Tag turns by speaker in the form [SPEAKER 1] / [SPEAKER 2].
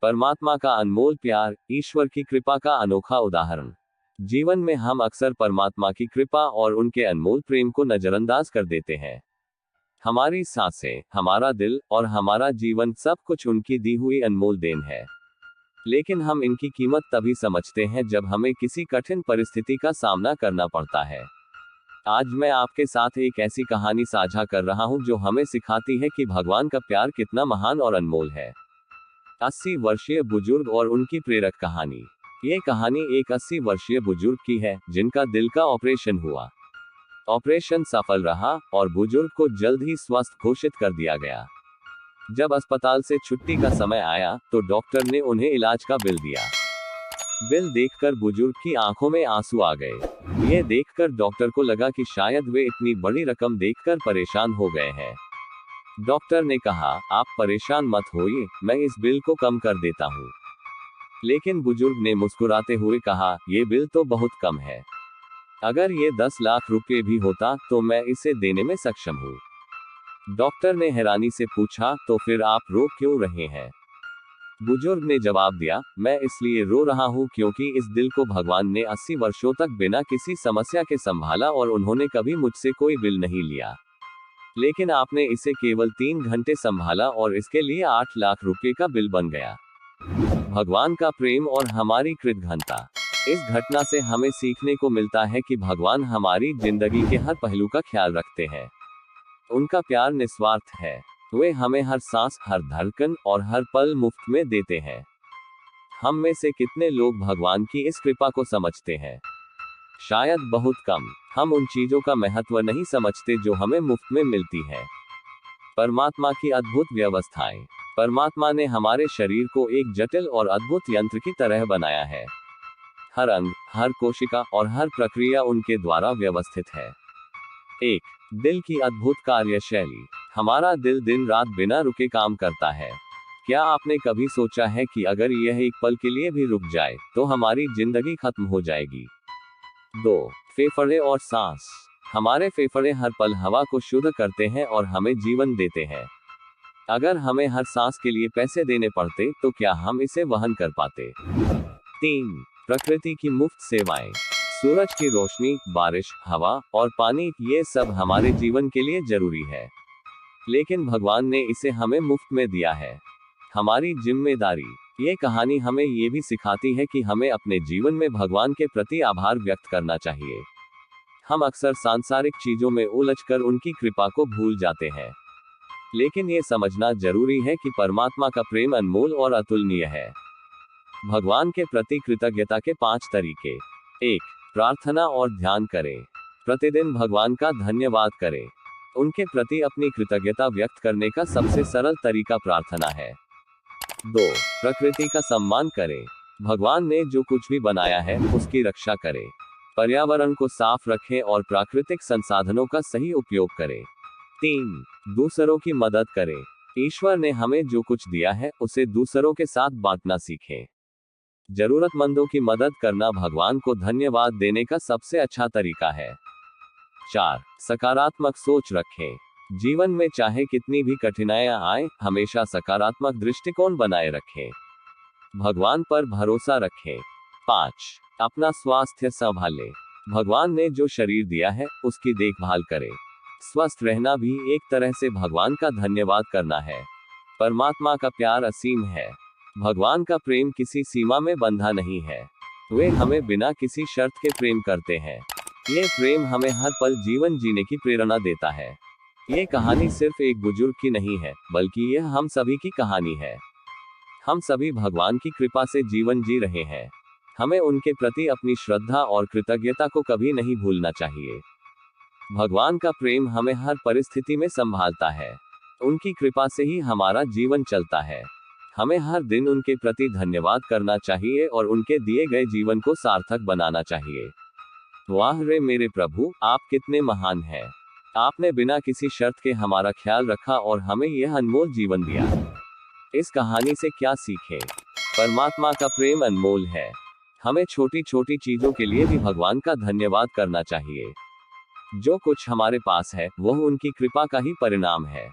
[SPEAKER 1] परमात्मा का अनमोल प्यार, ईश्वर की कृपा का अनोखा उदाहरण। जीवन में हम अक्सर परमात्मा की कृपा और उनके अनमोल प्रेम को नजरअंदाज कर देते हैं। हमारी सांसें, हमारा दिल और हमारा जीवन सब कुछ उनकी दी हुई अनमोल देन है। लेकिन हम इनकी कीमत तभी समझते हैं जब हमें किसी कठिन परिस्थिति का सामना करना पड़ता है। आज मैं आपके साथ एक ऐसी कहानी साझा कर रहा हूं जो हमें सिखाती है कि भगवान का प्यार कितना महान और अनमोल है। 80 वर्षीय बुजुर्ग और उनकी प्रेरक कहानी। ये कहानी एक 80 वर्षीय बुजुर्ग की है जिनका दिल का ऑपरेशन हुआ। ऑपरेशन सफल रहा और बुजुर्ग को जल्द ही स्वस्थ घोषित कर दिया गया। जब अस्पताल से छुट्टी का समय आया तो डॉक्टर ने उन्हें इलाज का बिल दिया। बिल देखकर बुजुर्ग की आंखों में आंसू आ गए। ये देखकर डॉक्टर को लगा कि शायद वे इतनी बड़ी रकम देखकर परेशान हो गए हैं। डॉक्टर ने कहा, आप परेशान मत होइए, मैं इस बिल को कम कर देता हूँ। लेकिन बुजुर्ग ने मुस्कुराते हुए कहा, ये बिल तो बहुत कम है। अगर ये 10 लाख रुपए भी होता तो मैं इसे देने में सक्षम हूँ। डॉक्टर ने हैरानी से पूछा, तो फिर आप रो क्यों रहे हैं? बुजुर्ग ने जवाब दिया, मैं इसलिए रो रहा हूँ क्योंकि इस दिल को भगवान ने 80 वर्षों तक बिना किसी समस्या के संभाला और उन्होंने कभी मुझसे कोई बिल नहीं लिया। लेकिन आपने इसे केवल 3 घंटे संभाला और इसके लिए 8 लाख रुपए का बिल बन गया। भगवान का प्रेम और हमारी कृतघ्नता। इस घटना से हमें सीखने को मिलता है कि भगवान हमारी जिंदगी के हर पहलू का ख्याल रखते हैं। उनका प्यार निस्वार्थ है। वे हमें हर सांस, हर धड़कन और हर पल मुफ्त में देते हैं। हम में से कितने लोग भगवान की इस कृपा को समझते हैं? शायद बहुत कम। हम उन चीजों का महत्व नहीं समझते जो हमें मुफ्त में मिलती है। परमात्मा की अद्भुत व्यवस्थाएं। परमात्मा ने हमारे शरीर को एक जटिल और अद्भुत यंत्र की तरह बनाया है। हर अंग, हर कोशिका और हर प्रक्रिया उनके द्वारा व्यवस्थित है। 1. दिल की अद्भुत कार्यशैली। हमारा दिल दिन रात बिना रुके काम करता है। क्या आपने कभी सोचा है कि अगर यह एक पल के लिए भी रुक जाए तो हमारी जिंदगी खत्म हो जाएगी? 2. फेफड़े और सांस। हमारे फेफड़े हर पल हवा को शुद्ध करते हैं और हमें जीवन देते हैं। अगर हमें हर सांस के लिए पैसे देने पड़ते तो क्या हम इसे वहन कर पाते? 3. प्रकृति की मुफ्त सेवाएं। सूरज की रोशनी, बारिश, हवा और पानी, ये सब हमारे जीवन के लिए जरूरी है। लेकिन भगवान ने इसे हमें मुफ्त में दिया है। हमारी जिम्मेदारी। ये कहानी हमें ये भी सिखाती है कि हमें अपने जीवन में भगवान के प्रति आभार व्यक्त करना चाहिए। हम अक्सर सांसारिक चीजों में उलझकर उनकी कृपा को भूल जाते हैं। लेकिन ये समझना जरूरी है कि परमात्मा का प्रेम अनमोल और अतुलनीय है। भगवान के प्रति कृतज्ञता के 5 तरीके। 1. प्रार्थना और ध्यान करें। प्रतिदिन भगवान का धन्यवाद करें। उनके प्रति अपनी कृतज्ञता व्यक्त करने का सबसे सरल तरीका प्रार्थना है। 2. प्रकृति का सम्मान करें। भगवान ने जो कुछ भी बनाया है उसकी रक्षा करें। पर्यावरण को साफ रखें और प्राकृतिक संसाधनों का सही उपयोग करें। 3. दूसरों की मदद करें। ईश्वर ने हमें जो कुछ दिया है उसे दूसरों के साथ बांटना सीखें। जरूरतमंदों की मदद करना भगवान को धन्यवाद देने का सबसे अच्छा तरीका है। 4. सकारात्मक सोच रखें। जीवन में चाहे कितनी भी कठिनाइयां आए, हमेशा सकारात्मक दृष्टिकोण बनाए रखें। भगवान पर भरोसा रखें। 5. अपना स्वास्थ्य संभालें। भगवान ने जो शरीर दिया है उसकी देखभाल करें। स्वस्थ रहना भी एक तरह से भगवान का धन्यवाद करना है। परमात्मा का प्यार असीम है। भगवान का प्रेम किसी सीमा में बंधा नहीं है। वे हमें बिना किसी शर्त के प्रेम करते हैं। ये प्रेम हमें हर पल जीवन जीने की प्रेरणा देता है। ये कहानी सिर्फ एक बुजुर्ग की नहीं है, बल्कि यह हम सभी की कहानी है। हम सभी भगवान की कृपा से जीवन जी रहे हैं। हमें उनके प्रति अपनी श्रद्धा और कृतज्ञता को कभी नहीं भूलना चाहिए। भगवान का प्रेम हमें हर परिस्थिति में संभालता है। उनकी कृपा से ही हमारा जीवन चलता है। हमें हर दिन उनके प्रति धन्यवाद करना चाहिए और उनके दिए गए जीवन को सार्थक बनाना चाहिए। वाह रे मेरे प्रभु, आप कितने महान हैं। आपने बिना किसी शर्त के हमारा ख्याल रखा और हमें यह अनमोल जीवन दिया। इस कहानी से क्या सीखें? परमात्मा का प्रेम अनमोल है। हमें छोटी छोटी चीजों के लिए भी भगवान का धन्यवाद करना चाहिए। जो कुछ हमारे पास है वह उनकी कृपा का ही परिणाम है।